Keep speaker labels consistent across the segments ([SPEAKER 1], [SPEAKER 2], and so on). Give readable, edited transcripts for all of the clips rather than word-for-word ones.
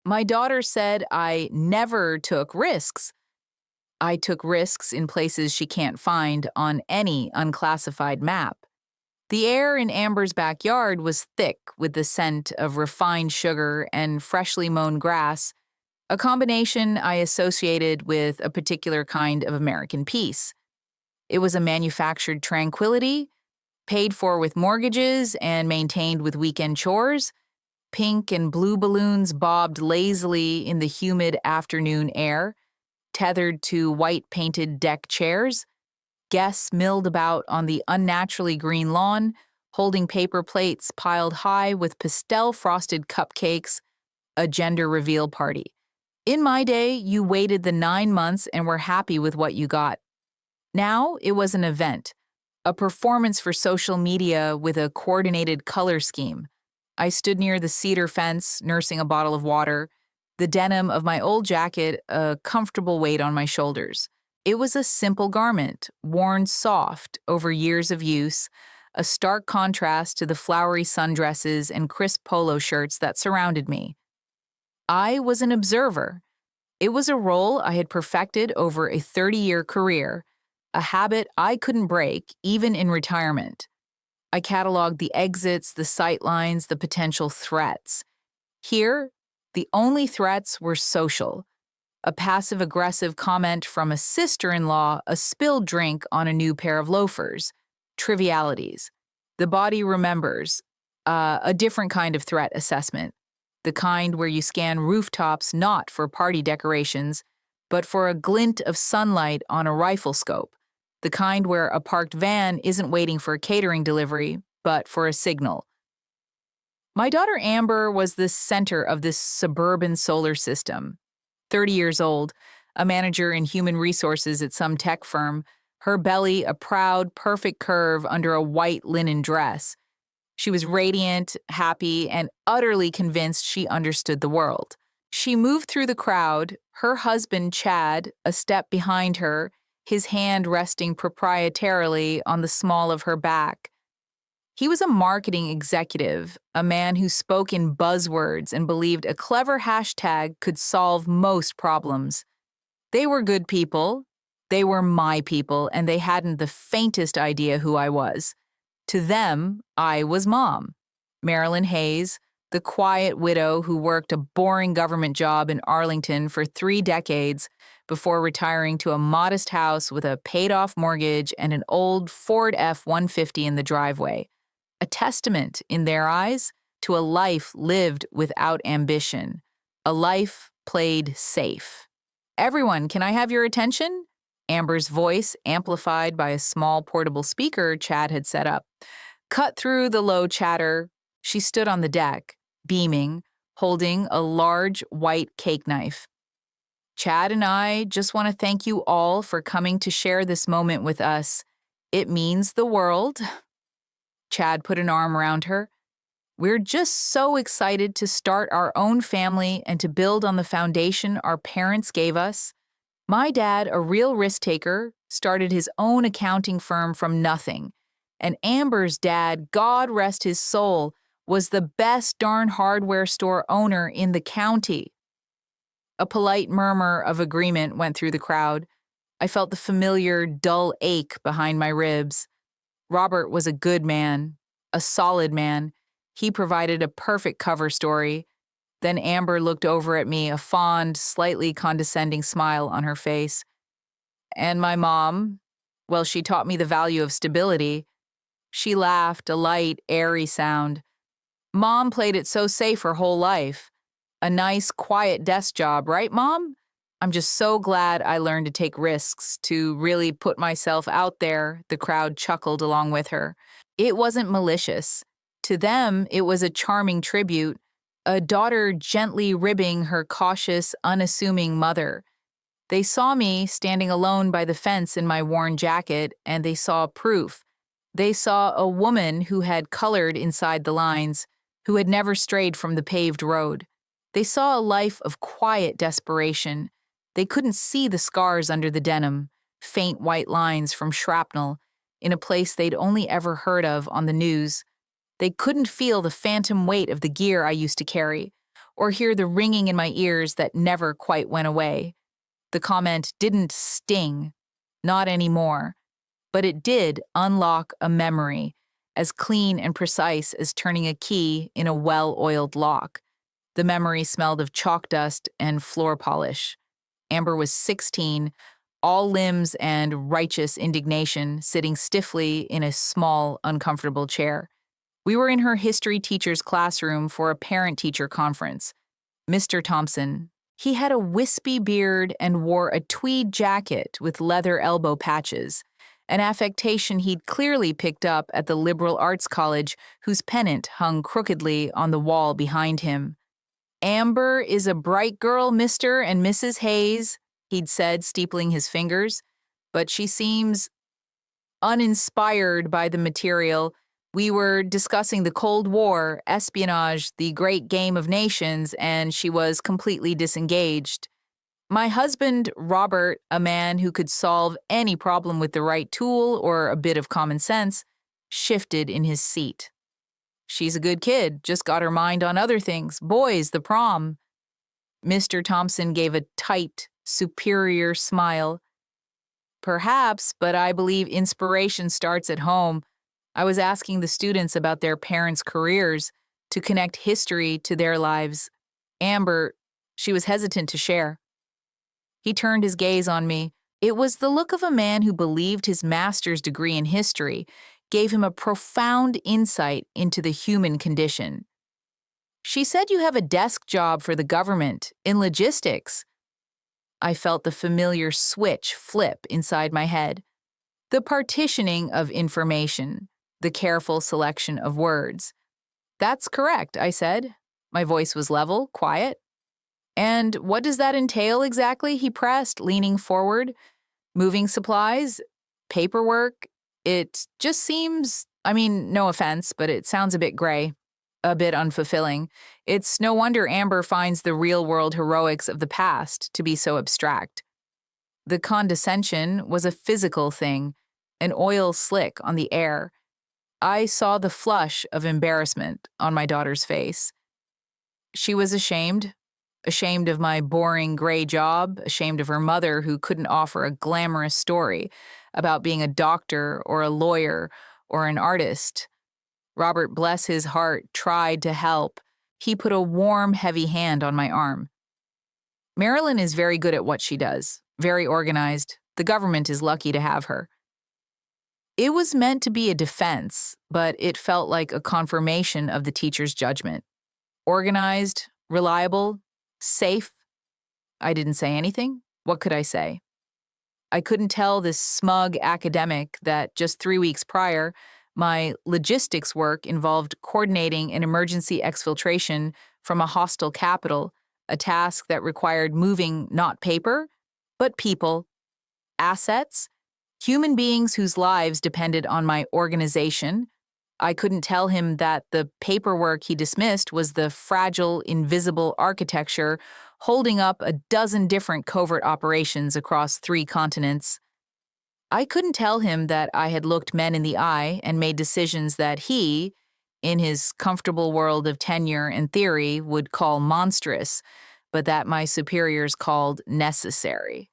[SPEAKER 1] My daughter said I never took risks. I took risks in places she can't find on any unclassified map. The air in Amber's backyard was thick with the scent of refined sugar and freshly mown grass, a combination I associated with a particular kind of American peace. It was a manufactured tranquility, paid for with mortgages and maintained with weekend chores. Pink and blue balloons bobbed lazily in the humid afternoon air, tethered to white painted deck chairs. Guests milled about on the unnaturally green lawn, holding paper plates piled high with pastel frosted cupcakes, a gender reveal party. In my day, you waited the 9 months and were happy with what you got. Now it was an event, a performance for social media with a coordinated color scheme. I stood near the cedar fence, nursing a bottle of water, the denim of my old jacket a comfortable weight on my shoulders. It was a simple garment, worn soft over years of use, a stark contrast to the flowery sundresses and crisp polo shirts that surrounded me. I was an observer. It was a role I had perfected over a 30-year career, a habit I couldn't break even in retirement. I cataloged the exits, the sight lines, the potential threats. Here, the only threats were social. A passive-aggressive comment from a sister-in-law, a spilled drink on a new pair of loafers. Trivialities. The body remembers. A different kind of threat assessment. The kind where you scan rooftops not for party decorations, but for a glint of sunlight on a rifle scope. The kind where a parked van isn't waiting for a catering delivery, but for a signal. My daughter Amber was the center of this suburban solar system. 30 years old, a manager in human resources at some tech firm, her belly a proud, perfect curve under a white linen dress. She was radiant, happy, and utterly convinced she understood the world. She moved through the crowd, her husband, Chad, a step behind her, his hand resting proprietarily on the small of her back. He was a marketing executive, a man who spoke in buzzwords and believed a clever hashtag could solve most problems. They were good people, they were my people, and they hadn't the faintest idea who I was. To them, I was Mom. Marilyn Hayes, the quiet widow who worked a boring government job in Arlington for 3 decades before retiring to a modest house with a paid-off mortgage and an old Ford F-150 in the driveway. A testament, in their eyes, to a life lived without ambition, a life played safe. "Everyone, can I have your attention?" Amber's voice, amplified by a small portable speaker Chad had set up, cut through the low chatter. She stood on the deck, beaming, holding a large white cake knife. "Chad and I just want to thank you all for coming to share this moment with us. It means the world." Chad put an arm around her. "We're just so excited to start our own family and to build on the foundation our parents gave us. My dad, a real risk taker, started his own accounting firm from nothing. And Amber's dad, God rest his soul, was the best darn hardware store owner in the county." A polite murmur of agreement went through the crowd. I felt the familiar, dull ache behind my ribs. Robert was a good man, a solid man. He provided a perfect cover story. Then Amber looked over at me, a fond, slightly condescending smile on her face. "And my mom, well, she taught me the value of stability." She laughed, a light, airy sound. "Mom played it so safe her whole life. A nice, quiet desk job, right, Mom? I'm just so glad I learned to take risks, to really put myself out there." The crowd chuckled along with her. It wasn't malicious. To them, it was a charming tribute, a daughter gently ribbing her cautious, unassuming mother. They saw me standing alone by the fence in my worn jacket, and they saw proof. They saw a woman who had colored inside the lines, who had never strayed from the paved road. They saw a life of quiet desperation. They couldn't see the scars under the denim, faint white lines from shrapnel, in a place they'd only ever heard of on the news. They couldn't feel the phantom weight of the gear I used to carry, or hear the ringing in my ears that never quite went away. The comment didn't sting, not anymore, but it did unlock a memory as clean and precise as turning a key in a well-oiled lock. The memory smelled of chalk dust and floor polish. Amber was 16, all limbs and righteous indignation, sitting stiffly in a small, uncomfortable chair. We were in her history teacher's classroom for a parent-teacher conference. Mr. Thompson, he had a wispy beard and wore a tweed jacket with leather elbow patches, an affectation he'd clearly picked up at the liberal arts college whose pennant hung crookedly on the wall behind him. "Amber is a bright girl, Mr. and Mrs. Hayes," he'd said, steepling his fingers, "but she seems uninspired by the material. We were discussing the Cold War, espionage, the great game of nations, and she was completely disengaged. My husband, Robert, a man who could solve any problem with the right tool or a bit of common sense, shifted in his seat. She's a good kid, just got her mind on other things. Boys, the prom." Mr. Thompson gave a tight, superior smile. "Perhaps, but I believe inspiration starts at home. I was asking the students about their parents' careers to connect history to their lives. Amber, she was hesitant to share." He turned his gaze on me. It was the look of a man who believed his master's degree in history gave him a profound insight into the human condition. "She said you have a desk job for the government, in logistics." I felt the familiar switch flip inside my head. The partitioning of information, the careful selection of words. "That's correct," I said. My voice was level, quiet. "And what does that entail exactly?" he pressed, leaning forward. "Moving supplies? Paperwork? It just seems, no offense, but it sounds a bit gray, a bit unfulfilling. It's no wonder Amber finds the real-world heroics of the past to be so abstract." The condescension was a physical thing, an oil slick on the air. I saw the flush of embarrassment on my daughter's face. She was ashamed of my boring gray job, ashamed of her mother who couldn't offer a glamorous story about being a doctor or a lawyer or an artist. Robert, bless his heart, tried to help. He put a warm, heavy hand on my arm. "Marilyn is very good at what she does, very organized. The government is lucky to have her." It was meant to be a defense, but it felt like a confirmation of the teacher's judgment. Organized, reliable, safe. I didn't say anything. What could I say? I couldn't tell this smug academic that just 3 weeks prior, my logistics work involved coordinating an emergency exfiltration from a hostile capital, a task that required moving not paper, but people, assets, human beings whose lives depended on my organization. I couldn't tell him that the paperwork he dismissed was the fragile, invisible architecture holding up a dozen different covert operations across 3 continents. I couldn't tell him that I had looked men in the eye and made decisions that he, in his comfortable world of tenure and theory, would call monstrous, but that my superiors called necessary.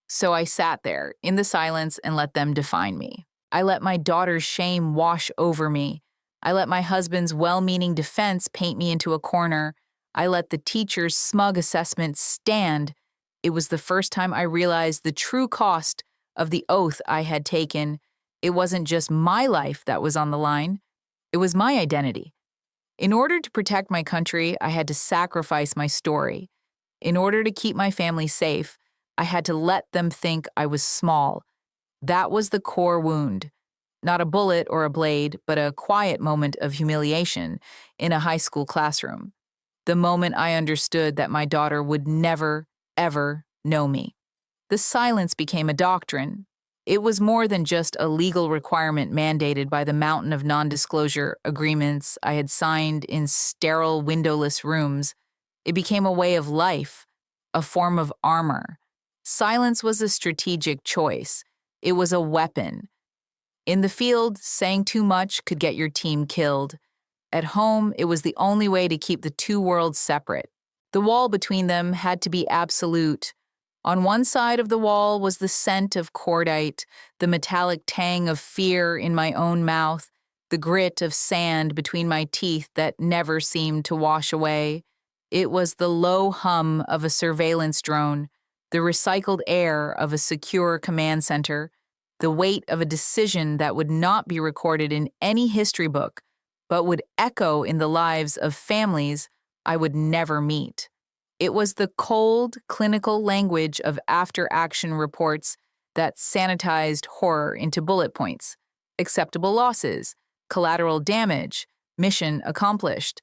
[SPEAKER 1] So I sat there in the silence and let them define me. I let my daughter's shame wash over me. I let my husband's well-meaning defense paint me into a corner. I let the teacher's smug assessment stand. It was the first time I realized the true cost of the oath I had taken. It wasn't just my life that was on the line. It was my identity. In order to protect my country, I had to sacrifice my story. In order to keep my family safe, I had to let them think I was small. That was the core wound. Not a bullet or a blade, but a quiet moment of humiliation in a high school classroom. The moment I understood that my daughter would never, ever know me. The silence became a doctrine. It was more than just a legal requirement mandated by the mountain of non-disclosure agreements I had signed in sterile, windowless rooms. It became a way of life, a form of armor. Silence was a strategic choice. It was a weapon. In the field, saying too much could get your team killed. At home, it was the only way to keep the 2 worlds separate. The wall between them had to be absolute. On one side of the wall was the scent of cordite, the metallic tang of fear in my own mouth, the grit of sand between my teeth that never seemed to wash away. It was the low hum of a surveillance drone, the recycled air of a secure command center, the weight of a decision that would not be recorded in any history book, but would echo in the lives of families I would never meet. It was the cold, clinical language of after-action reports that sanitized horror into bullet points. Acceptable losses, collateral damage, mission accomplished.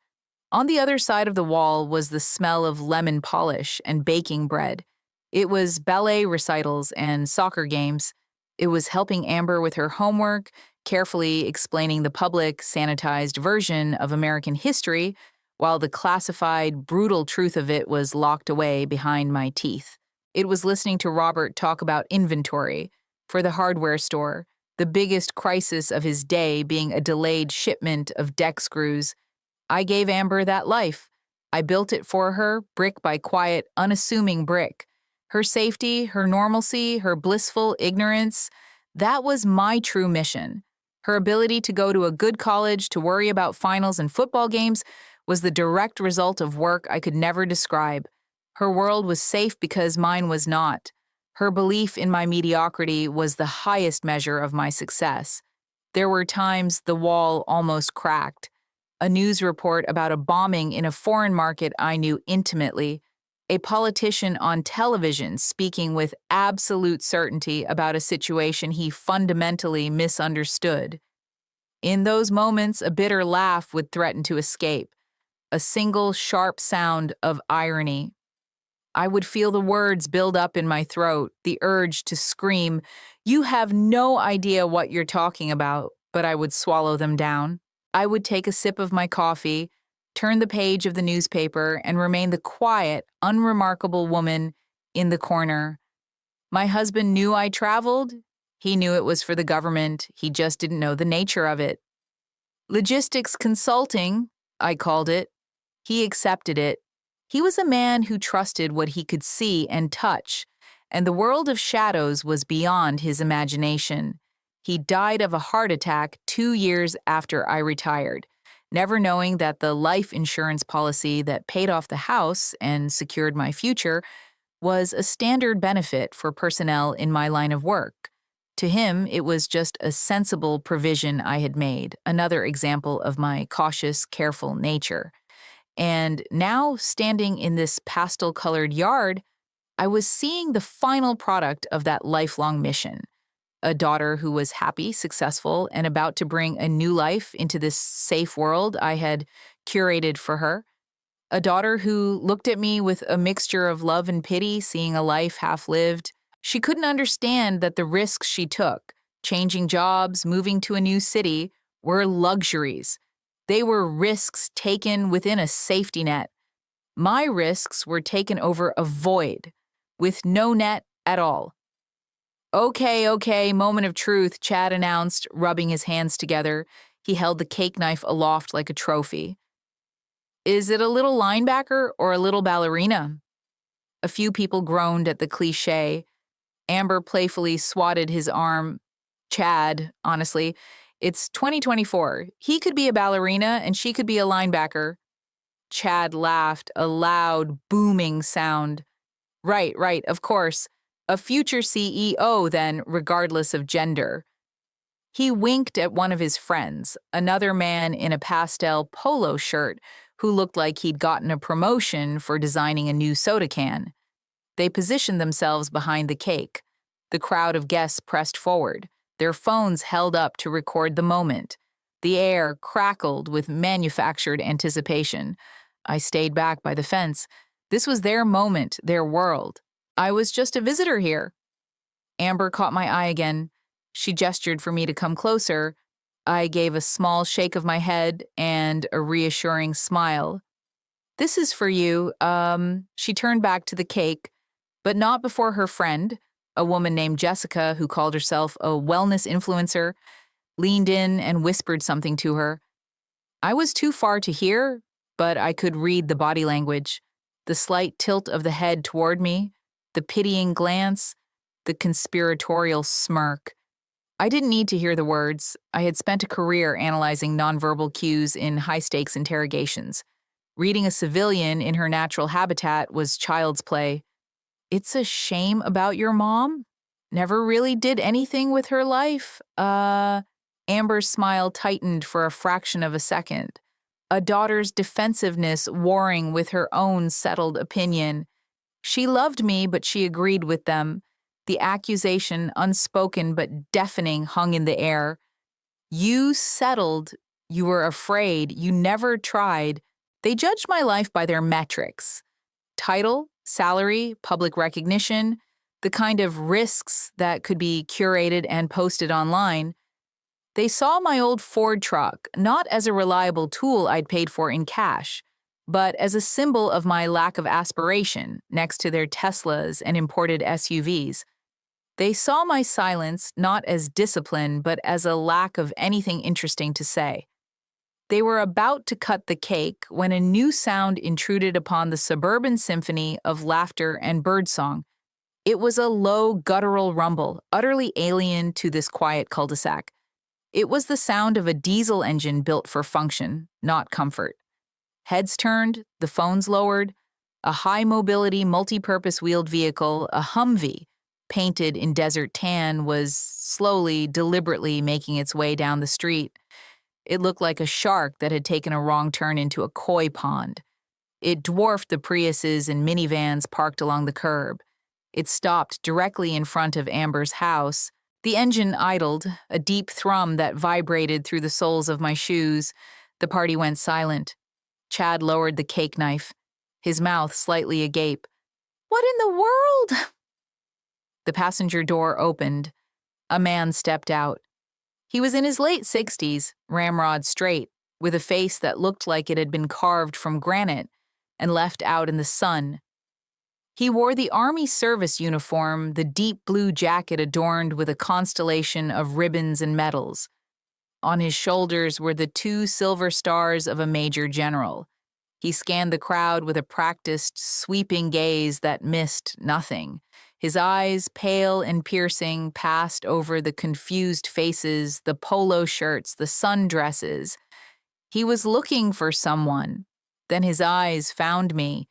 [SPEAKER 1] On the other side of the wall was the smell of lemon polish and baking bread. It was ballet recitals and soccer games. It was helping Amber with her homework, carefully explaining the public, sanitized version of American history, while the classified, brutal truth of it was locked away behind my teeth. It was listening to Robert talk about inventory for the hardware store, the biggest crisis of his day being a delayed shipment of deck screws. I gave Amber that life. I built it for her, brick by quiet, unassuming brick. Her safety, her normalcy, her blissful ignorance, that was my true mission. Her ability to go to a good college, to worry about finals and football games, was the direct result of work I could never describe. Her world was safe because mine was not. Her belief in my mediocrity was the highest measure of my success. There were times the wall almost cracked. A news report about a bombing in a foreign market I knew intimately, a politician on television speaking with absolute certainty about a situation he fundamentally misunderstood. In those moments, a bitter laugh would threaten to escape, a single sharp sound of irony. I would feel the words build up in my throat, the urge to scream, "You have no idea what you're talking about," but I would swallow them down. I would take a sip of my coffee, turn the page of the newspaper, and remain the quiet, unremarkable woman in the corner. My husband knew I traveled. He knew it was for the government. He just didn't know the nature of it. Logistics consulting, I called it. He accepted it. He was a man who trusted what he could see and touch, and the world of shadows was beyond his imagination. He died of a heart attack 2 years after I retired, never knowing that the life insurance policy that paid off the house and secured my future was a standard benefit for personnel in my line of work. To him, it was just a sensible provision I had made, another example of my cautious, careful nature. And now, standing in this pastel-colored yard, I was seeing the final product of that lifelong mission. A daughter who was happy, successful, and about to bring a new life into this safe world I had curated for her. A daughter who looked at me with a mixture of love and pity, seeing a life half lived. She couldn't understand that the risks she took, changing jobs, moving to a new city, were luxuries. They were risks taken within a safety net. My risks were taken over a void, with no net at all. Okay, moment of truth, Chad announced, rubbing his hands together. He held the cake knife aloft like a trophy. Is it a little linebacker or a little ballerina? A few people groaned at the cliché. Amber playfully swatted his arm. Chad, honestly, it's 2024. He could be a ballerina and she could be a linebacker. Chad laughed, a loud, booming sound. Right, of course. A future CEO, then, regardless of gender. He winked at one of his friends, another man in a pastel polo shirt who looked like he'd gotten a promotion for designing a new soda can. They positioned themselves behind the cake. The crowd of guests pressed forward, their phones held up to record the moment. The air crackled with manufactured anticipation. I stayed back by the fence. This was their moment, their world. I was just a visitor here. Amber caught my eye again. She gestured for me to come closer. I gave a small shake of my head and a reassuring smile. This is for you. She turned back to the cake, but not before her friend, a woman named Jessica who called herself a wellness influencer, leaned in and whispered something to her. I was too far to hear, but I could read the body language. the slight tilt of the head toward me, the pitying glance, the conspiratorial smirk. I didn't need to hear the words. I had spent a career analyzing nonverbal cues in high-stakes interrogations. Reading a civilian in her natural habitat was child's play. "It's a shame about your mom? Never really did anything with her life?" Amber's smile tightened for a fraction of a second. A daughter's defensiveness warring with her own settled opinion. She loved me, but she agreed with them. The accusation, unspoken but deafening, hung in the air. "You settled. You were afraid. You never tried." They judged my life by their metrics: title, salary, public recognition, the kind of risks that could be curated and posted online. They saw my old Ford truck not as a reliable tool I'd paid for in cash, but as a symbol of my lack of aspiration next to their Teslas and imported SUVs. They saw my silence not as discipline, but as a lack of anything interesting to say. They were about to cut the cake when a new sound intruded upon the suburban symphony of laughter and birdsong. It was a low, guttural rumble, utterly alien to this quiet cul-de-sac. It was the sound of a diesel engine built for function, not comfort. Heads turned, the phones lowered. A high-mobility, multi-purpose wheeled vehicle, a Humvee, painted in desert tan, was slowly, deliberately making its way down the street. It looked like a shark that had taken a wrong turn into a koi pond. It dwarfed the Priuses and minivans parked along the curb. It stopped directly in front of Amber's house. The engine idled, a deep thrum that vibrated through the soles of my shoes. The party went silent. Chad lowered the cake knife, his mouth slightly agape. "What in the world?" The passenger door opened. A man stepped out. He was in his late 60s, ramrod straight, with a face that looked like it had been carved from granite and left out in the sun. He wore the Army service uniform, the deep blue jacket adorned with a constellation of ribbons and medals. On his shoulders were the 2 silver stars of a major general. He scanned the crowd with a practiced, sweeping gaze that missed nothing. His eyes, pale and piercing, passed over the confused faces, the polo shirts, the sundresses. He was looking for someone. Then his eyes found me,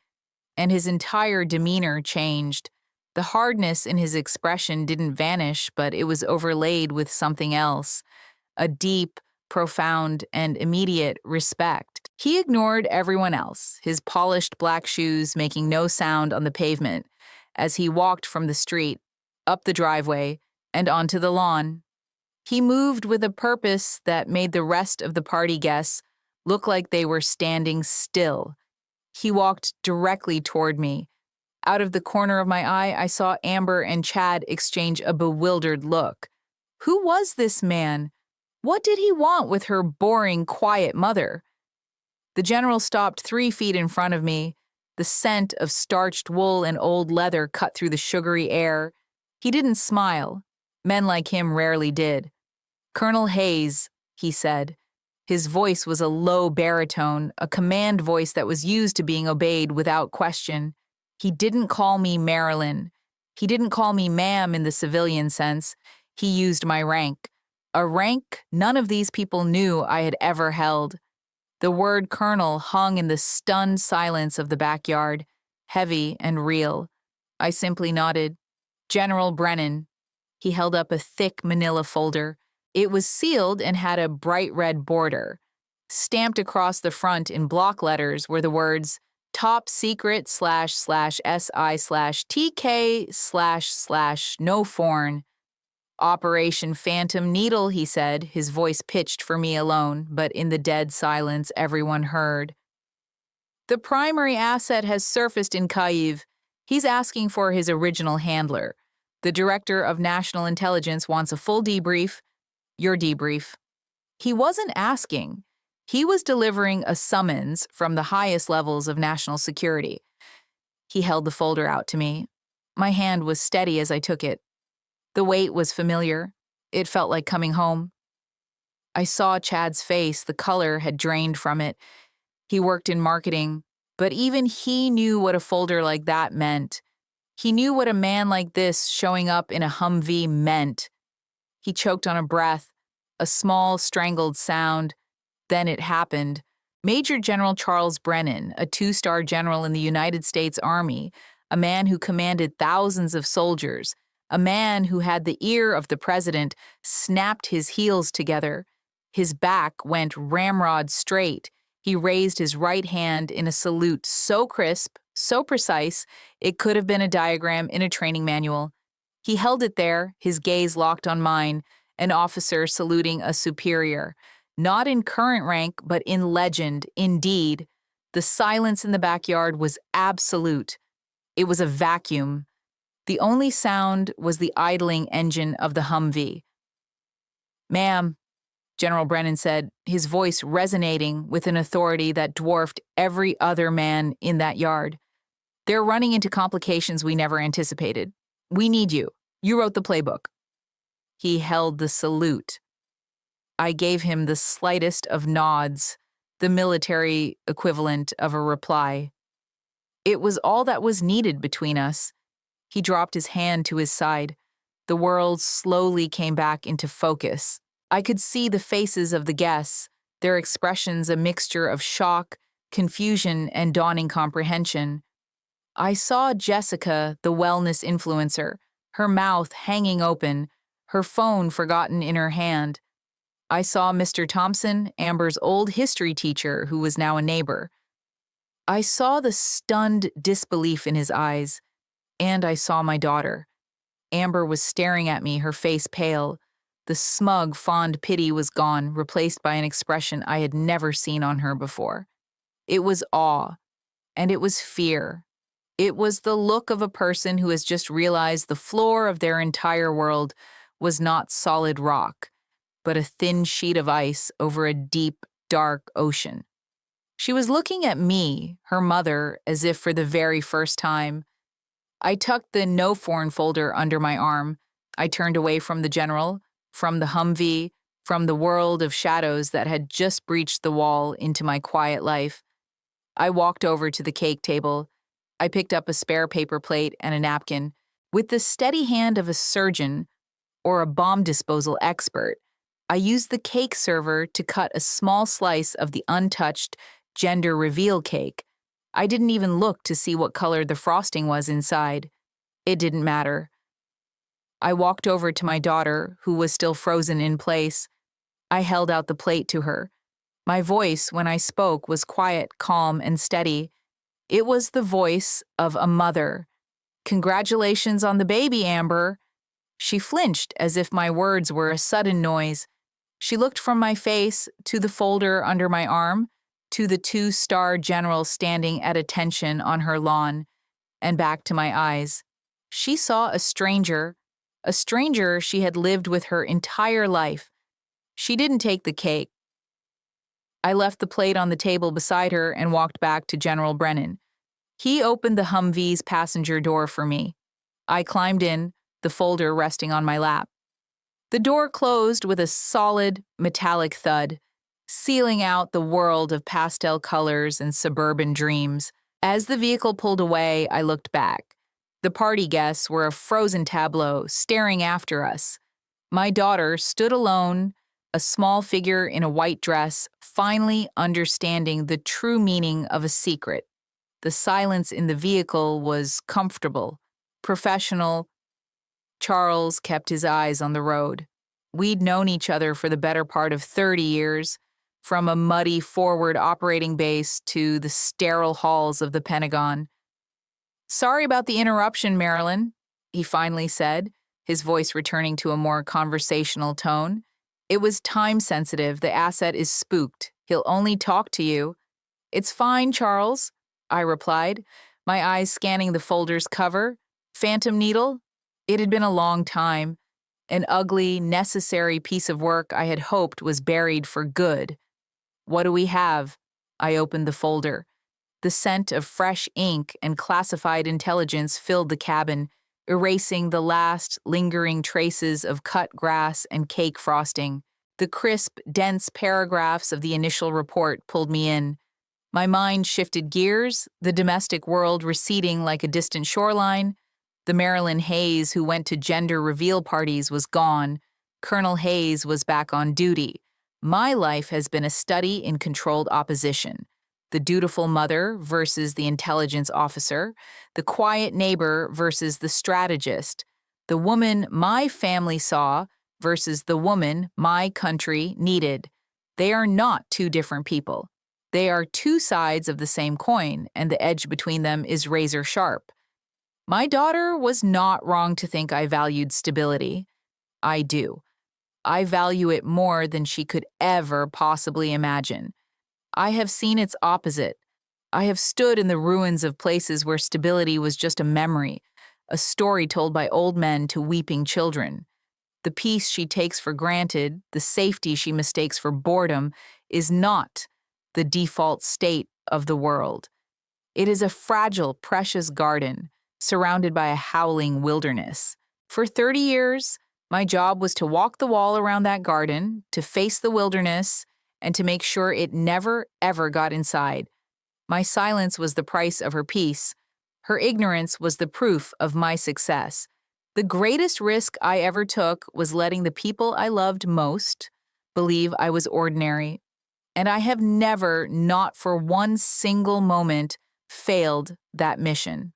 [SPEAKER 1] and his entire demeanor changed. The hardness in his expression didn't vanish, but it was overlaid with something else, a deep, profound, and immediate respect. He ignored everyone else, his polished black shoes making no sound on the pavement, as he walked from the street, up the driveway, and onto the lawn. He moved with a purpose that made the rest of the party guests look like they were standing still. He walked directly toward me. Out of the corner of my eye, I saw Amber and Chad exchange a bewildered look. Who was this man? What did he want with her boring, quiet mother? The general stopped 3 feet in front of me. The scent of starched wool and old leather cut through the sugary air. He didn't smile. Men like him rarely did. "Colonel Hayes," he said. His voice was a low baritone, a command voice that was used to being obeyed without question. He didn't call me Marilyn. He didn't call me ma'am in the civilian sense. He used my rank. A rank none of these people knew I had ever held. The word colonel hung in the stunned silence of the backyard, heavy and real. I simply nodded. "General Brennan." He held up a thick manila folder. It was sealed and had a bright red border. Stamped across the front in block letters were the words "Top Secret /SI/TK//no foreign." "Operation Phantom Needle," he said, his voice pitched for me alone, but in the dead silence everyone heard. "The primary asset has surfaced in Kyiv. He's asking for his original handler. The Director of National Intelligence wants a full debrief. Your debrief." He wasn't asking. He was delivering a summons from the highest levels of national security. He held the folder out to me. My hand was steady as I took it. The weight was familiar. It felt like coming home. I saw Chad's face. The color had drained from it. He worked in marketing. But even he knew what a folder like that meant. He knew what a man like this showing up in a Humvee meant. He choked on a breath, a small, strangled sound. Then it happened. Major General Charles Brennan, a two-star general in the United States Army, a man who commanded thousands of soldiers, a man who had the ear of the president, snapped his heels together. His back went ramrod straight. He raised his right hand in a salute so crisp, so precise, it could have been a diagram in a training manual. He held it there, his gaze locked on mine, an officer saluting a superior. Not in current rank, but in legend, indeed. The silence in the backyard was absolute. It was a vacuum. The only sound was the idling engine of the Humvee. "Ma'am," General Brennan said, his voice resonating with an authority that dwarfed every other man in that yard. "They're running into complications we never anticipated. We need you. You wrote the playbook." He held the salute. I gave him the slightest of nods, the military equivalent of a reply. It was all that was needed between us. He dropped his hand to his side. The world slowly came back into focus. I could see the faces of the guests, their expressions a mixture of shock, confusion, and dawning comprehension. I saw Jessica, the wellness influencer, her mouth hanging open, her phone forgotten in her hand. I saw Mr. Thompson, Amber's old history teacher, who was now a neighbor. I saw the stunned disbelief in his eyes, and I saw my daughter. Amber was staring at me, her face pale. The smug, fond pity was gone, replaced by an expression I had never seen on her before. It was awe, and it was fear. It was the look of a person who has just realized the floor of their entire world was not solid rock, but a thin sheet of ice over a deep, dark ocean. She was looking at me, her mother, as if for the very first time. I tucked the no foreign folder under my arm. I turned away from the general, from the Humvee, from the world of shadows that had just breached the wall into my quiet life. I walked over to the cake table. I picked up a spare paper plate and a napkin. With the steady hand of a surgeon or a bomb disposal expert, I used the cake server to cut a small slice of the untouched gender reveal cake. I didn't even look to see what color the frosting was inside. It didn't matter. I walked over to my daughter, who was still frozen in place. I held out the plate to her. My voice, when I spoke, was quiet, calm, and steady. It was the voice of a mother. "Congratulations on the baby, Amber." She flinched as if my words were a sudden noise. She looked from my face to the folder under my arm, to the two-star general standing at attention on her lawn, and back to my eyes. She saw a stranger she had lived with her entire life. She didn't take the cake. I left the plate on the table beside her and walked back to General Brennan. He opened the Humvee's passenger door for me. I climbed in, the folder resting on my lap. The door closed with a solid, metallic thud, sealing out the world of pastel colors and suburban dreams. As the vehicle pulled away, I looked back. The party guests were a frozen tableau, staring after us. My daughter stood alone, a small figure in a white dress, finally understanding the true meaning of a secret. The silence in the vehicle was comfortable, professional. Charles kept his eyes on the road. We'd known each other for the better part of 30 years, from a muddy forward operating base to the sterile halls of the Pentagon. "Sorry about the interruption, Marilyn," he finally said, his voice returning to a more conversational tone. "It was time-sensitive. The asset is spooked. He'll only talk to you." "It's fine, Charles," I replied, my eyes scanning the folder's cover. Phantom needle? It had been a long time. An ugly, necessary piece of work I had hoped was buried for good. "What do we have?" I opened the folder. The scent of fresh ink and classified intelligence filled the cabin, erasing the last lingering traces of cut grass and cake frosting. The crisp, dense paragraphs of the initial report pulled me in. My mind shifted gears, the domestic world receding like a distant shoreline. The Marilyn Hayes who went to gender reveal parties was gone. Colonel Hayes was back on duty. My life has been a study in controlled opposition. The dutiful mother versus the intelligence officer, the quiet neighbor versus the strategist, the woman my family saw versus the woman my country needed. They are not two different people. They are two sides of the same coin, and the edge between them is razor sharp. My daughter was not wrong to think I valued stability. I do. I value it more than she could ever possibly imagine. I have seen its opposite. I have stood in the ruins of places where stability was just a memory, a story told by old men to weeping children. The peace she takes for granted, the safety she mistakes for boredom, is not the default state of the world. It is a fragile, precious garden surrounded by a howling wilderness. For 30 years, my job was to walk the wall around that garden, to face the wilderness, and to make sure it never, ever got inside. My silence was the price of her peace. Her ignorance was the proof of my success. The greatest risk I ever took was letting the people I loved most believe I was ordinary, and I have never, not for one single moment, failed that mission.